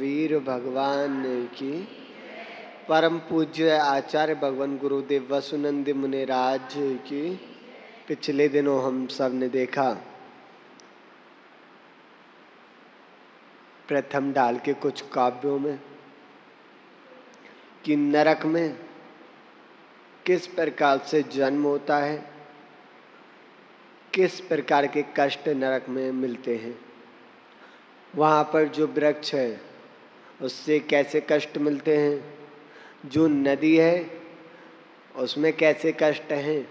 महावीर भगवान की, परम पूज्य आचार्य भगवान गुरुदेव वसुनंद मुनिराज की। पिछले दिनों हम सब ने देखा प्रथम डाल के कुछ काव्यों में कि नरक में किस प्रकार से जन्म होता है, किस प्रकार के कष्ट नरक में मिलते हैं, वहाँ पर जो वृक्ष है उससे कैसे कष्ट मिलते हैं, जो नदी है उसमें कैसे कष्ट हैं,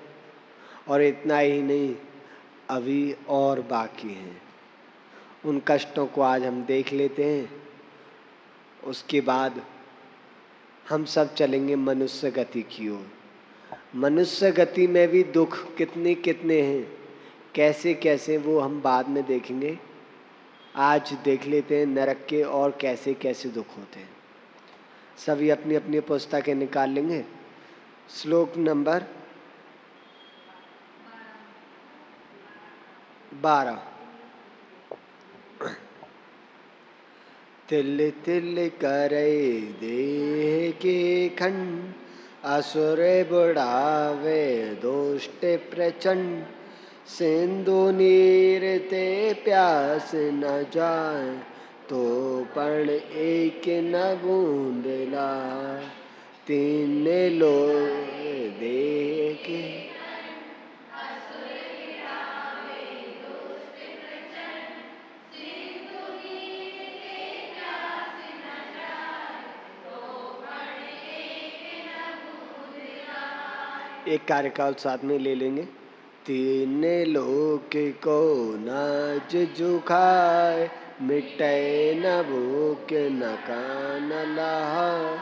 और इतना ही नहीं अभी और बाकी हैं। उन कष्टों को आज हम देख लेते हैं। उसके बाद हम सब चलेंगे मनुष्य गति की ओर। मनुष्य गति में भी दुख कितने कितने हैं, कैसे कैसे, वो हम बाद में देखेंगे। आज देख लेते हैं नरक के और कैसे कैसे दुख होते हैं। सभी अपनी अपनी पुस्तकें निकाल लेंगे। श्लोक नंबर 12। तिल तिल करे देह के खंड, असुर बुढ़ावे दुष्ट प्रचंड। सिंधु नीर ते प्यास न जाए, तो पण एक न बूंद लाए। तीन लोग देह के एक कार्यकाल साथ में ले लेंगे। तीन लोक को नाज जुखाए, मिटे न भूख न कान लहा।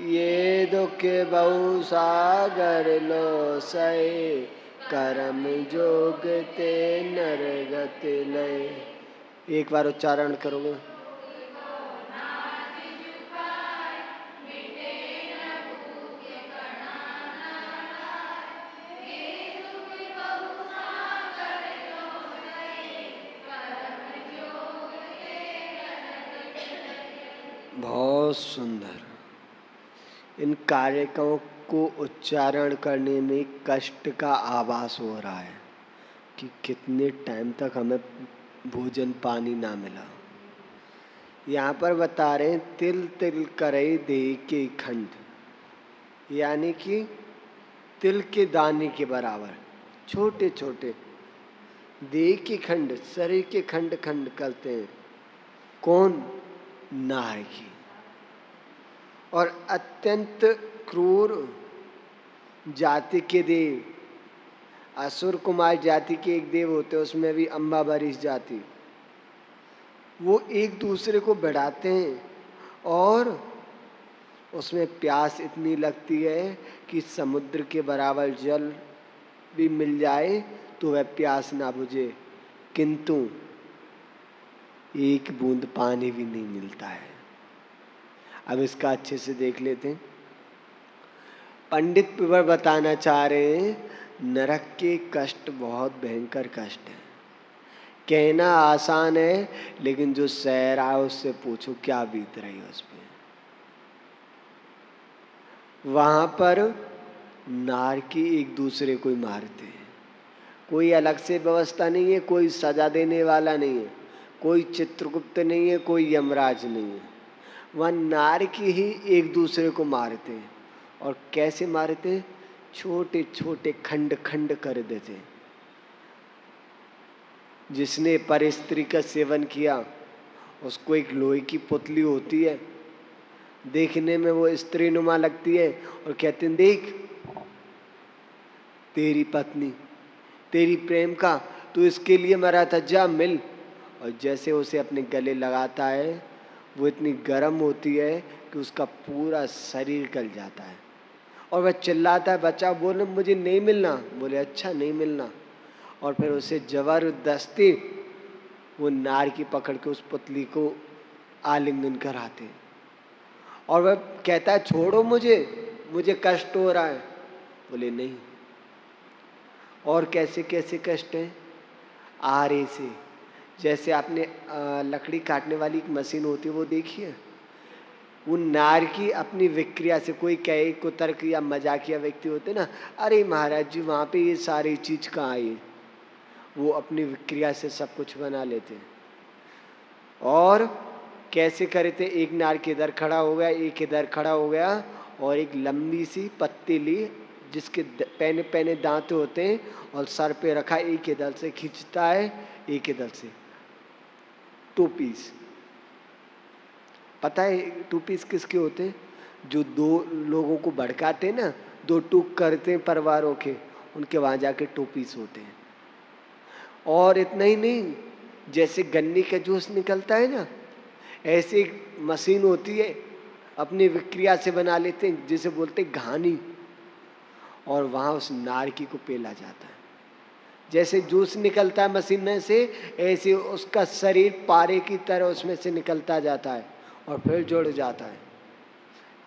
ये दुख बहु सागर लो सहे, कर्म जोग ते नरगत लय। एक बार उच्चारण करोगे। बहुत सुंदर। इन कारकों को उच्चारण करने में कष्ट का आभास हो रहा है कि कितने टाइम तक हमें भोजन पानी ना मिला। यहाँ पर बता रहे हैं तिल तिल करे देह के खंड, यानी कि तिल के दाने के बराबर छोटे छोटे देह के खंड, शरीर के खंड खंड करते हैं। कौन? नार की। और अत्यंत क्रूर जाति के देव, असुर कुमार जाति के एक देव होते हैं, उसमें भी अम्बाबरिश जाति, वो एक दूसरे को बढ़ाते हैं और उसमें प्यास इतनी लगती है कि समुद्र के बराबर जल भी मिल जाए तो वह प्यास ना बुझे, किंतु एक बूंद पानी भी नहीं मिलता है। अब इसका अच्छे से देख लेते हैं। पंडित पिबर बताना चाह रहे हैं नरक के कष्ट बहुत भयंकर कष्ट है। कहना आसान है, लेकिन जो सह रहा है उससे पूछो क्या बीत रही है उस पे। वहां पर नार की एक दूसरे को मारते हैं। कोई अलग से व्यवस्था नहीं है, कोई सजा देने वाला नहीं है, कोई चित्रगुप्त नहीं है, कोई यमराज नहीं है। वह नार की ही एक दूसरे को मारते हैं। और कैसे मारते हैं? छोटे छोटे खंड खंड कर देते हैं। जिसने पर स्त्री का सेवन किया उसको एक लोहे की पुतली होती है, देखने में वो स्त्री नुमा लगती है, और कहते हैं देख तेरी पत्नी, तेरी प्रेम का, तू इसके लिए मरा था, जा मिल। और जैसे उसे अपने गले लगाता है वो इतनी गर्म होती है कि उसका पूरा शरीर गल जाता है और वह चिल्लाता है बच्चा, बोले मुझे नहीं मिलना। बोले अच्छा नहीं मिलना। और फिर उसे जबरदस्ती वो नार की पकड़ के उस पुतली को आलिंगन कराते हैं और वह कहता है छोड़ो मुझे, मुझे कष्ट हो रहा है। बोले नहीं। और कैसे कैसे कष्ट हैं? आरे से, जैसे आपने लकड़ी काटने वाली एक मशीन होती है वो देखी है, वो नार की अपनी विक्रिया से, कोई कहे कुतर्क या मजाकिया व्यक्ति होते ना, अरे महाराज जी वहाँ पे ये सारी चीज कहाँ आई, वो अपनी विक्रिया से सब कुछ बना लेते हैं। और कैसे करे थे, एक नार के इधर खड़ा हो गया, एक इधर खड़ा हो गया, और एक लंबी सी पत्ती ली जिसके पैने पैने दांत होते हैं, और सर पे रखा, एक इधर से खींचता है एक इधर से। टू पीस, पता है टू पीस किसके होते हैं? जो दो लोगों को भड़काते हैं ना, दो टूक करते हैं परिवारों के, उनके वहां जाके टू पीस होते हैं। और इतना ही नहीं, जैसे गन्ने का जूस निकलता है ना, ऐसे एक मशीन होती है, अपनी विक्रिया से बना लेते हैं, जिसे बोलते हैं घानी, और वहां उस नारकी को पेला जाता है। जैसे जूस निकलता है मशीन में से, ऐसे उसका शरीर पारे की तरह उसमें से निकलता जाता है और फिर जुड़ जाता है,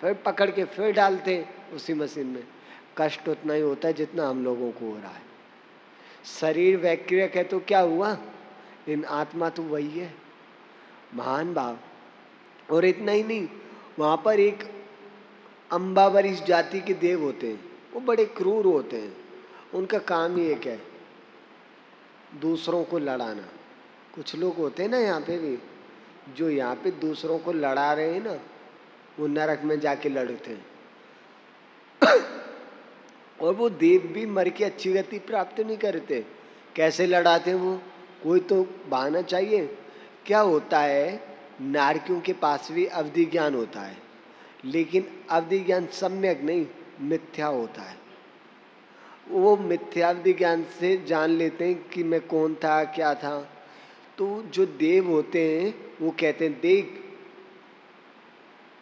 फिर पकड़ के फिर डालते हैं उसी मशीन में। कष्ट उतना ही होता है जितना हम लोगों को हो रहा है। शरीर वैक्रियक है तो क्या हुआ, लेकिन आत्मा तो वही है, महान भाव। और इतना ही नहीं, वहां पर एक अम्बावरीश जाति के देव होते हैं, वो बड़े क्रूर होते हैं। उनका काम ही एक है, दूसरों को लड़ाना। कुछ लोग होते हैं ना यहाँ पे भी, जो यहाँ पे दूसरों को लड़ा रहे हैं ना, वो नरक में जाके लड़ते हैं। और वो देव भी मर के अच्छी गति प्राप्त नहीं करते। कैसे लड़ाते हैं वो, कोई तो बहाना चाहिए। क्या होता है, नारकियों के पास भी अवधि ज्ञान होता है, लेकिन अवधि ज्ञान सम्यक नहीं, मिथ्या होता है। वो मिथ्यावधि ज्ञान से जान लेते हैं कि मैं कौन था क्या था। तो जो देव होते हैं वो कहते हैं, देख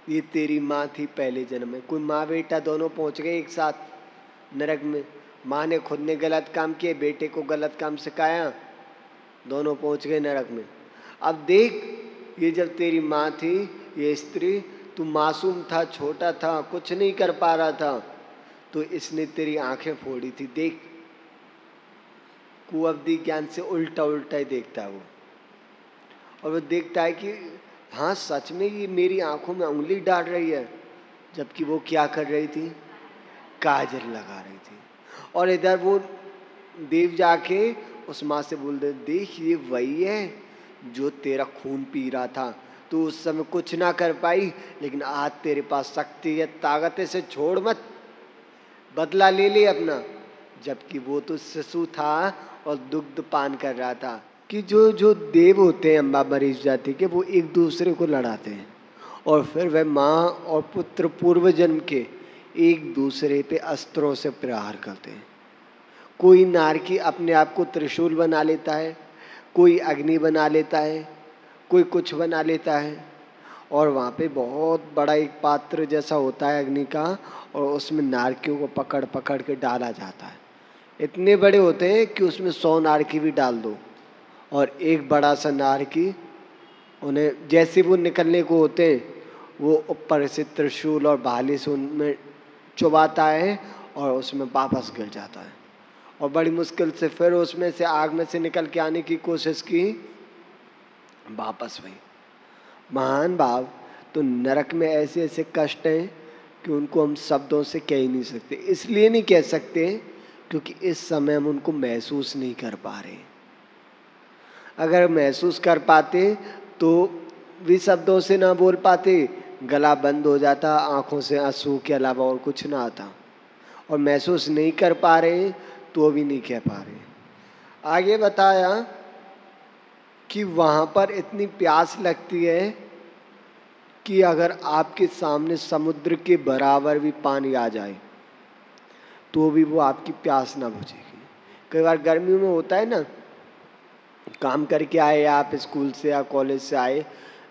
ये तेरी माँ थी पहले जन्म में। कोई माँ बेटा दोनों पहुंच गए एक साथ नरक में, माँ ने खुद ने गलत काम किए, बेटे को गलत काम सिखाया, दोनों पहुंच गए नरक में। अब देख, ये जब तेरी माँ थी ये स्त्री, तू मासूम था, छोटा था, कुछ नहीं कर पा रहा था, तो इसने तेरी आंखें फोड़ी थी। देख, कुअवधि ज्ञान से उल्टा उल्टा ही देखता है वो। और वो देखता है कि हाँ सच में ये मेरी आंखों में उंगली डाल रही है, जबकि वो क्या कर रही थी, काजल लगा रही थी। और इधर वो देव जाके उस माँ से बोल दे, देख ये वही है जो तेरा खून पी रहा था, तू उस समय कुछ ना कर पाई, लेकिन आज तेरे पास शक्ति है, ताकत है, से छोड़ मत, बदला ले ले अपना। जबकि वो तो शिशु था और दुग्ध पान कर रहा था। कि जो जो देव होते हैं अम्बावरीश जाति के, वो एक दूसरे को लड़ाते हैं, और फिर वह माँ और पुत्र पूर्व जन्म के एक दूसरे पे अस्त्रों से प्रहार करते हैं। कोई नारकी अपने आप को त्रिशूल बना लेता है, कोई अग्नि बना लेता है, कोई कुछ बना लेता है, और वहाँ पे बहुत बड़ा एक पात्र जैसा होता है अग्नि का, और उसमें नारकियों को पकड़ पकड़ के डाला जाता है। इतने बड़े होते हैं कि उसमें 100 नारकी भी डाल दो, और एक बड़ा सा नारकी उन्हें जैसे वो निकलने को होते हैं, वो ऊपर से त्रिशूल और भाले से उनमें चुभाता है और उसमें वापस गिर जाता है। और बड़ी मुश्किल से फिर उसमें से आग में से निकल के आने की कोशिश की, वापस वही। महान भाव, तो नरक में ऐसे ऐसे कष्ट हैं कि उनको हम शब्दों से कह ही नहीं सकते। इसलिए नहीं कह सकते क्योंकि इस समय हम उनको महसूस नहीं कर पा रहे। अगर महसूस कर पाते तो भी शब्दों से ना बोल पाते, गला बंद हो जाता, आंखों से आंसू के अलावा और कुछ ना आता। और महसूस नहीं कर पा रहे तो भी नहीं कह पा रहे। आगे बताया कि वहां पर इतनी प्यास लगती है कि अगर आपके सामने समुद्र के बराबर भी पानी आ जाए तो भी वो आपकी प्यास ना बुझेगी। कई बार गर्मियों में होता है ना, काम करके आए आप स्कूल से या कॉलेज से आए,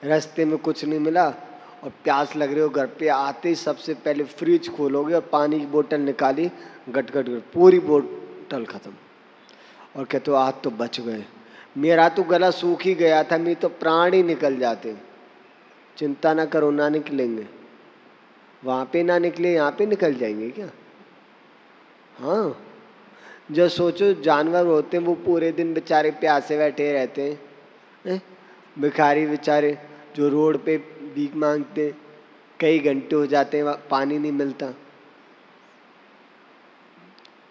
रास्ते में कुछ नहीं मिला और प्यास लग रही हो, घर पे आते ही सबसे पहले फ्रिज खोलोगे और पानी की बोतल निकाली, गट गट गट पूरी बोतल खत्म, और कहते हो आज तो बच गए। मेरा तो गला सूख ही गया था, मेरे तो प्राण ही निकल जाते। चिंता ना करो, ना निकलेंगे। वहां पे ना निकले, यहाँ पे निकल जाएंगे क्या? हाँ, जो सोचो जानवर होते हैं वो पूरे दिन बेचारे प्यासे बैठे रहते हैं, भिखारी बेचारे जो रोड पे भीख मांगते हैं, कई घंटे हो जाते हैं पानी नहीं मिलता।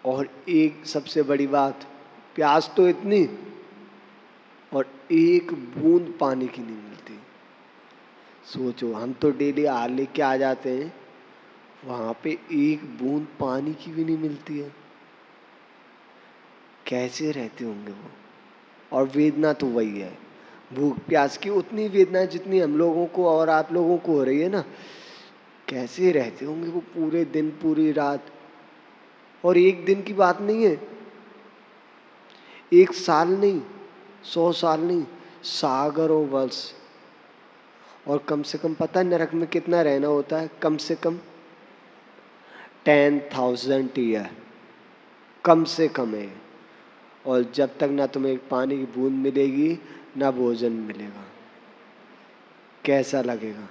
और एक सबसे बड़ी बात, प्यास तो इतनी और एक बूंद पानी की नहीं मिलती। सोचो, हम तो डेली हार लेके आ जाते हैं, वहां पे एक बूंद पानी की भी नहीं मिलती है। कैसे रहते होंगे वो। और वेदना तो वही है, भूख प्यास की उतनी वेदना जितनी हम लोगों को और आप लोगों को हो रही है ना। कैसे रहते होंगे वो पूरे दिन पूरी रात। और एक दिन की बात नहीं है, एक साल नहीं, 100 साल नहीं, सागरों वर्ष। और कम से कम पता है नरक में कितना रहना होता है? कम से कम 10,000 ईयर, कम से कम है। और जब तक ना तुम्हें एक पानी की बूंद मिलेगी ना भोजन मिलेगा, कैसा लगेगा?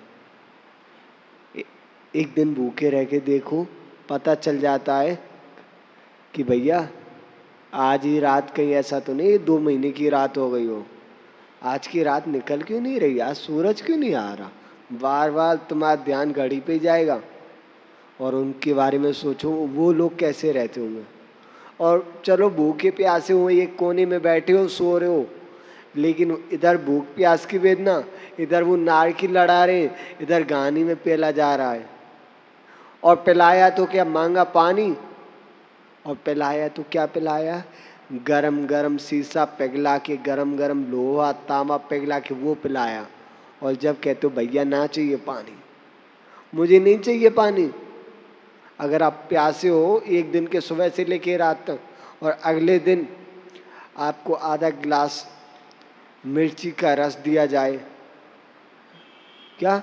एक दिन भूखे रह के देखो, पता चल जाता है कि भैया आज ही रात कहीं ऐसा तो नहीं 2 महीने की रात हो गई हो। आज की रात निकल क्यों नहीं रही, आज सूरज क्यों नहीं आ रहा। बार बार तुम्हारा ध्यान घड़ी पे जाएगा और उनके बारे में सोचो वो लोग कैसे रहते होंगे। और चलो भूखे प्यासे हो, एक कोने में बैठे हो, सो रहे हो, लेकिन इधर भूख प्यास की वेदना, इधर वो नार की लड़ा रहे, इधर गानी में पेला जा रहा है। और पिलाया तो क्या, मांगा पानी, और पिलाया तो क्या पिलाया, गरम गरम शीशा पिघला के, गरम गरम लोहा तांबा पिघला के वो पिलाया। और जब कहते हो भैया ना चाहिए पानी, मुझे नहीं चाहिए पानी। अगर आप प्यासे हो एक दिन के सुबह से लेके रात तक, और अगले दिन आपको आधा गिलास मिर्ची का रस दिया जाए, क्या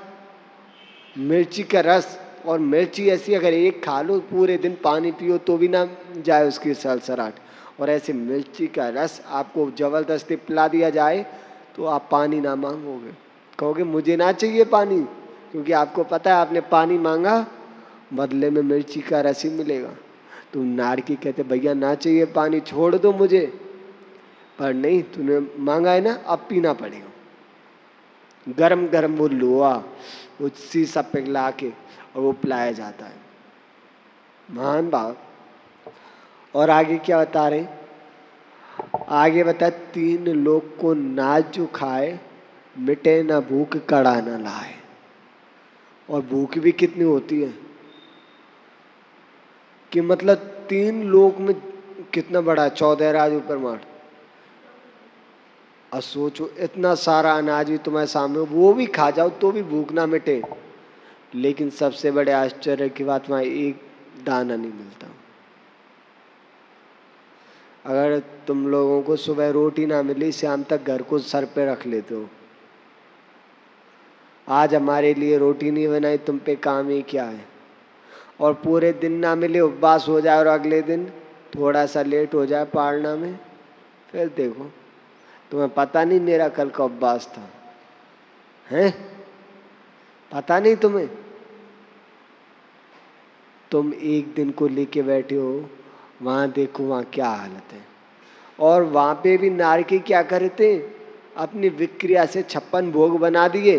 मिर्ची का रस, और मिर्ची ऐसी अगर एक खा लो, पूरे दिन पानी पियो तो भी ना जाए उसकी सलसलाहट, और ऐसे मिर्ची का रस आपको जबरदस्ती पिला दिया जाए तो आप पानी ना मांगोगे, कहोगे मुझे ना चाहिए पानी, क्योंकि आपको पता है आपने पानी मांगा बदले में मिर्ची का रस ही मिलेगा। तो नारकी कहते भैया ना चाहिए पानी, छोड़ दो मुझे, पर नहीं, तूने मांगा है ना, अब पीना पड़ेगा। गरम गरम वो लोहा, वो शीशा पिघला के और वो पिलाया जाता है। महान भाव। और आगे क्या बता रहे, आगे बता 3 लोग को नाच जो खाए, मिटे ना भूख कड़ा ना लाए। और भूख भी कितनी होती है कि मतलब 3 लोग में कितना बड़ा 14 राज ऊपर मार। और सोचो इतना सारा अनाज भी तुम्हारे सामने, वो भी खा जाओ तो भी भूख ना मिटे, लेकिन सबसे बड़े आश्चर्य की बात वहां एक दाना नहीं मिलता। अगर तुम लोगों को सुबह रोटी ना मिली, शाम तक घर को सर पे रख लेते हो। आज हमारे लिए रोटी नहीं बनाई, तुम पे काम ही क्या है। और पूरे दिन ना मिले, उपवास हो जाए, और अगले दिन थोड़ा सा लेट हो जाए पारना में, फिर देखो तुम्हें पता नहीं मेरा कल का उपवास था, हैं? पता नहीं तुम्हें। तुम एक दिन को लेके बैठे हो, वहां देखो वहां क्या हालत है। और वहां पे भी नारकी क्या करते, अपनी विक्रिया से 56 भोग बना दिए,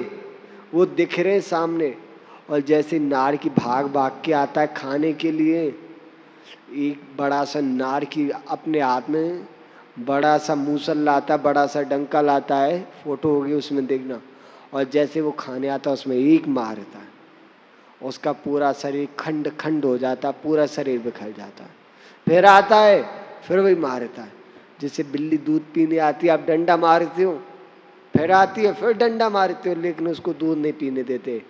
वो दिख रहे सामने। और जैसे नार की भाग भाग के आता है खाने के लिए, एक बड़ा सा नार की अपने हाथ में बड़ा सा मूसल लाता, बड़ा सा डंका लाता है, फोटो होगी उसमें देखना। और जैसे वो खाने आता है उसमें एक मारता है, उसका पूरा शरीर खंड खंड हो जाता है, पूरा शरीर बिखर जाता है। फिर आता है, फिर वही मारता है। जैसे बिल्ली दूध पीने आती है, आप डंडा मारते हो, फिर आती है, फिर डंडा मारते हो, लेकिन उसको दूध नहीं पीने देते।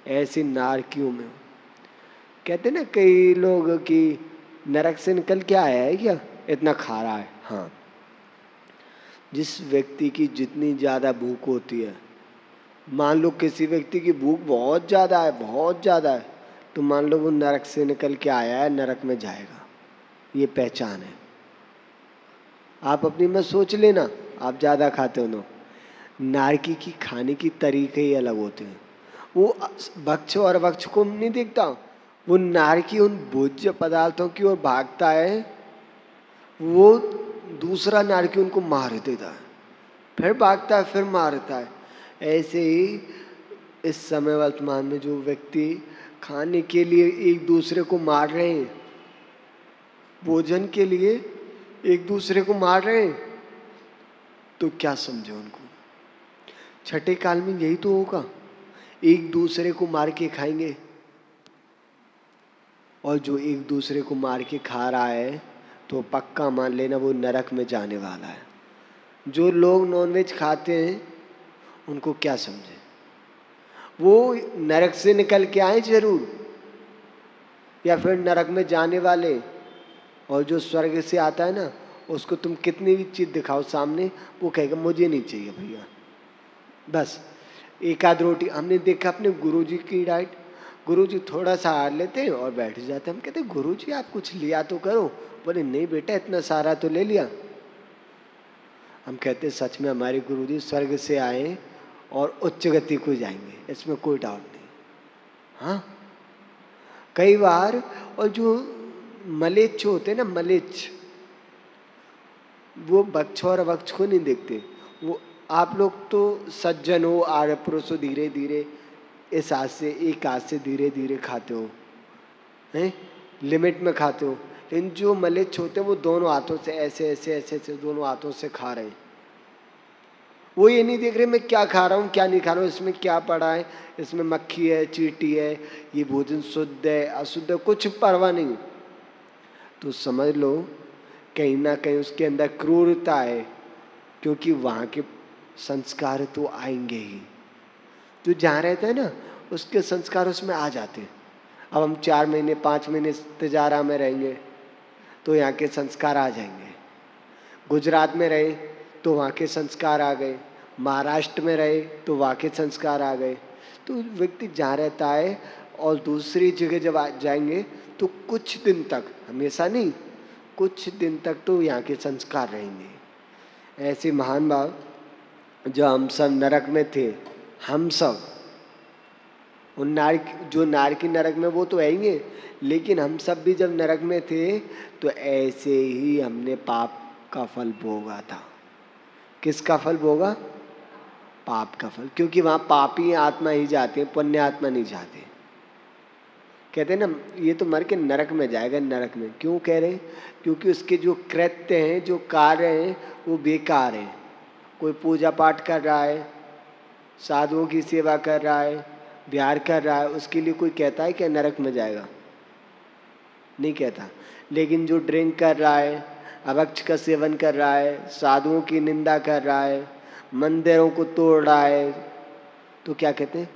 ऐसी नारकियों में कहते ना कई लोग कि नरक से निकल के आया है क्या, इतना खा रहा है। हाँ, जिस व्यक्ति की जितनी ज्यादा भूख होती है, मान लो किसी व्यक्ति की भूख बहुत ज्यादा है, बहुत ज्यादा है, तो मान लो वो नरक से निकल के आया है, नरक में जाएगा, ये पहचान है। आप अपनी में सोच लेना, आप ज्यादा खाते हो ना, नारकी की खाने की तरीके ही अलग होते हैं। वो भक्ष और वक्ष को नहीं देखता, वो नारकी उन भोज्य पदार्थों की ओर भागता है, वो दूसरा नारकी उनको मार देता है, फिर भागता है, फिर मारता है। ऐसे ही इस समय वर्तमान में जो व्यक्ति खाने के लिए एक दूसरे को मार रहे हैं, भोजन के लिए एक दूसरे को मार रहे हैं, तो क्या समझे उनको? छठे काल में यही तो होगा, एक दूसरे को मार के खाएंगे। और जो एक दूसरे को मार के खा रहा है तो पक्का मान लेना वो नरक में जाने वाला है। जो लोग नॉनवेज खाते हैं उनको क्या समझे? वो नरक से निकल के आए जरूर, या फिर नरक में जाने वाले। और जो स्वर्ग से आता है ना, उसको तुम कितनी भी चीज दिखाओ सामने, वो कहेगा मुझे नहीं चाहिए भैया। बस एक आध रोटी। हमने देखा अपने गुरुजी की डाइट, गुरुजी थोड़ा सा हार लेते हैं और बैठ जाते हैं। हम कहते गुरुजी आप कुछ लिया तो करो। बोले नहीं बेटा इतना सारा तो ले लिया। हम कहते सच में हमारे गुरुजी स्वर्ग से आए और उच्च गति को जाएंगे, इसमें कोई डाउट नहीं। हाँ कई बार। और जो मलेच्छ होते हैं ना, मलेच्छ, वो वक्ष और वक्ष को नहीं देखते। वो आप लोग तो सज्जन हो, आर्य पुरुष हो, धीरे धीरे इस हाथ से एक हाथ से धीरे धीरे खाते हो, हैं लिमिट में खाते हो। लेकिन जो मलेच्छ होते हैं वो दोनों हाथों से ऐसे ऐसे ऐसे ऐसे दोनों हाथों से खा रहे हैं। वो ये नहीं देख रहे मैं क्या खा रहा हूँ क्या नहीं खा रहा हूँ, इसमें क्या पड़ा है, इसमें मक्खी है चींटी है, ये भोजन शुद्ध है अशुद्ध है, कुछ परवाह नहीं। तो समझ लो कहीं ना कहीं उसके अंदर क्रूरता है, क्योंकि वहाँ के संस्कार तो आएंगे ही। जो जहाँ रहता है ना उसके संस्कार उसमें आ जाते हैं। अब हम 4 महीने 5 महीने तिजारा में रहेंगे तो यहाँ के संस्कार आ जाएंगे। गुजरात में रहे तो वहाँ के संस्कार आ गए, महाराष्ट्र में रहे तो वहाँ के संस्कार आ गए। तो व्यक्ति जहाँ रहता है और दूसरी जगह जब जाएंगे तो कुछ दिन तक, हमेशा नहीं, कुछ दिन तक तो यहाँ के संस्कार रहेंगे। ऐसे महान भाव जो हम सब नरक में थे, हम सब उन नार की नरक में वो तो आएंगे, लेकिन हम सब भी जब नरक में थे तो ऐसे ही हमने पाप का फल भोगा था। किसका फल भोगा? पाप का फल। क्योंकि वहाँ पापी आत्मा ही जाते हैं, पुण्य आत्मा नहीं जाते। कहते हैं ना ये तो मर के नरक में जाएगा। नरक में क्यों कह रहे हैं? क्योंकि उसके जो कृत्य हैं, जो कार्य हैं, वो बेकार हैं। कोई पूजा पाठ कर रहा है, साधुओं की सेवा कर रहा है, बिहार कर रहा है, उसके लिए कोई कहता है क्या नरक में जाएगा? नहीं कहता। लेकिन जो ड्रिंक कर रहा है, अभक्ष का सेवन कर रहा है, साधुओं की निंदा कर रहा है, मंदिरों को तोड़ रहा है, तो क्या कहते हैं?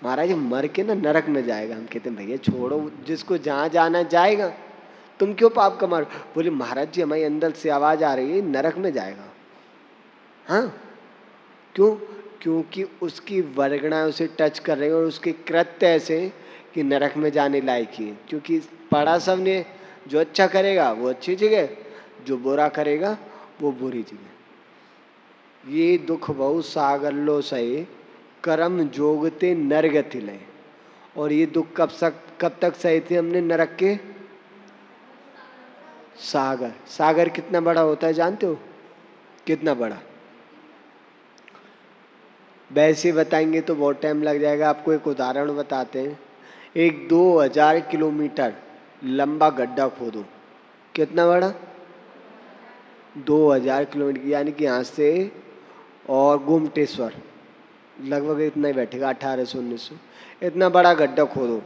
महाराज मर के ना नरक में जाएगा। हम कहते हैं भैया छोड़ो, जिसको जहाँ जाना जाएगा, तुम क्यों पाप कमा रहे हो? बोले महाराज जी हमारे अंदर से आवाज आ रही है नरक में जाएगा। हाँ क्यों? क्योंकि उसकी वर्गणा उसे टच कर रही है और उसके कृत्य ऐसे कि नरक में जाने लायक ही है। क्योंकि पढ़ा सबने, जो अच्छा करेगा वो अच्छी जगह, जो बुरा करेगा वो बुरी जगह। ये दुख बहु सागर लो सहे, कर्म जोगते नरगति लय। और ये दुख कब तक सहे थे हमने नरक के? सागर। सागर कितना बड़ा होता है जानते हो? कितना बड़ा? वैसे बताएंगे तो बहुत टाइम लग जाएगा। आपको एक उदाहरण बताते हैं। एक 2000 किलोमीटर लंबा गड्ढा खोदो। कितना बड़ा? 2000 किलोमीटर, यानी कि यहाँ से और गोमटेश्वर लगभग इतना ही बैठेगा, 1800-1900। इतना बड़ा गड्ढा खोदो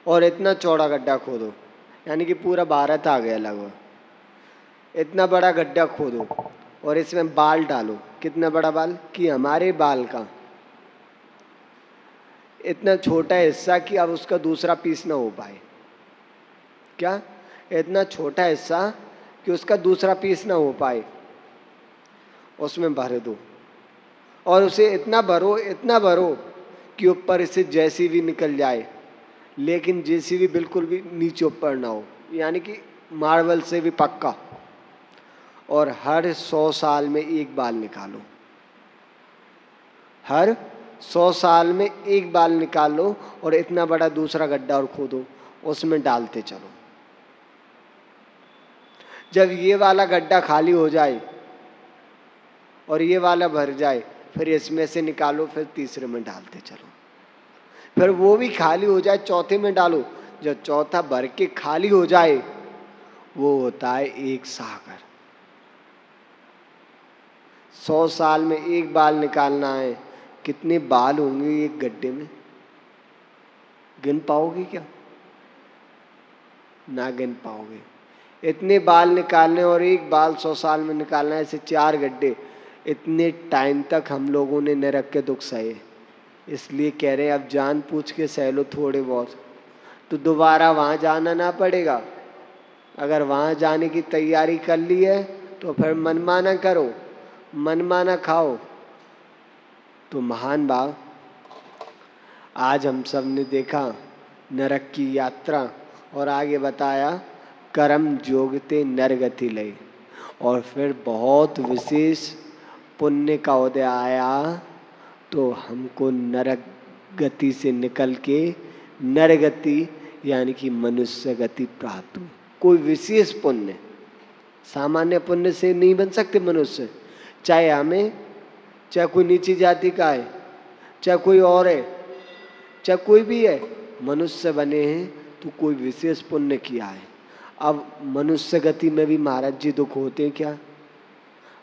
और इतना चौड़ा गड्ढा खोदो, यानी कि पूरा भारत आ गया लगभग। इतना बड़ा गड्ढा खोदो और इसमें बाल डालो। कितना बड़ा बाल? कि हमारे बाल का इतना छोटा हिस्सा कि अब उसका दूसरा पीस ना हो पाए। क्या? इतना छोटा हिस्सा कि उसका दूसरा पीस ना हो पाए, उसमें भर दो। और उसे इतना भरो कि ऊपर से जेसीबी निकल जाए, लेकिन जेसीबी बिल्कुल भी नीचे ऊपर ना हो, यानी कि मार्बल से भी पक्का। और हर 100 साल में एक बाल निकालो। हर 100 साल में एक बाल निकालो और इतना बड़ा दूसरा गड्ढा और खोदो, उसमें डालते चलो। जब ये वाला गड्ढा खाली हो जाए और ये वाला भर जाए, फिर इसमें से निकालो, फिर तीसरे में डालते चलो, फिर वो भी खाली हो जाए, चौथे में डालो। जब चौथा भर के खाली हो जाए, वो होता है एक सागर। 100 साल में एक बाल निकालना है, कितने बाल होंगे एक गड्ढे में? गिन पाओगे क्या? ना गिन पाओगे। इतने बाल निकालने और एक बाल 100 साल में निकालना है, ऐसे 4 गड्ढे। इतने टाइम तक हम लोगों ने नरक के दुख सहे, इसलिए कह रहे हैं अब जान पूछ के सह लो थोड़े बहुत, तो दोबारा वहां जाना ना पड़ेगा। अगर वहां जाने की तैयारी कर ली है तो फिर मनमाना करो, मनमाना खाओ। तो महान भाव, आज हम सब ने देखा नरक की यात्रा, और आगे बताया कर्म जोगते नरगति लय, और फिर बहुत विशेष पुण्य का उदय आया तो हमको नरक गति से निकल के नरगति यानी कि मनुष्य गति प्राप्त हुई। कोई विशेष पुण्य, सामान्य पुण्य से नहीं बन सकते मनुष्य। चाहे हमें, चाहे कोई नीची जाति का है, चाहे कोई और है, चाहे कोई भी है, मनुष्य बने हैं तो कोई विशेष पुण्य किया है। अब मनुष्य गति में भी महाराज जी दुख होते हैं क्या?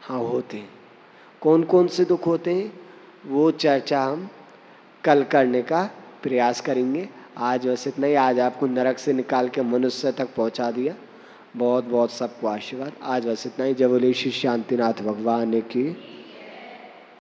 हाँ होते हैं। कौन कौन से दुख होते हैं वो चर्चा हम कल करने का प्रयास करेंगे। आज बस इतना ही। आज आपको नरक से निकाल के मनुष्य तक पहुंचा दिया। बहुत बहुत सबको आशीर्वाद। आज बस इतना ही। जय बोले श्री शांतिनाथ भगवान की।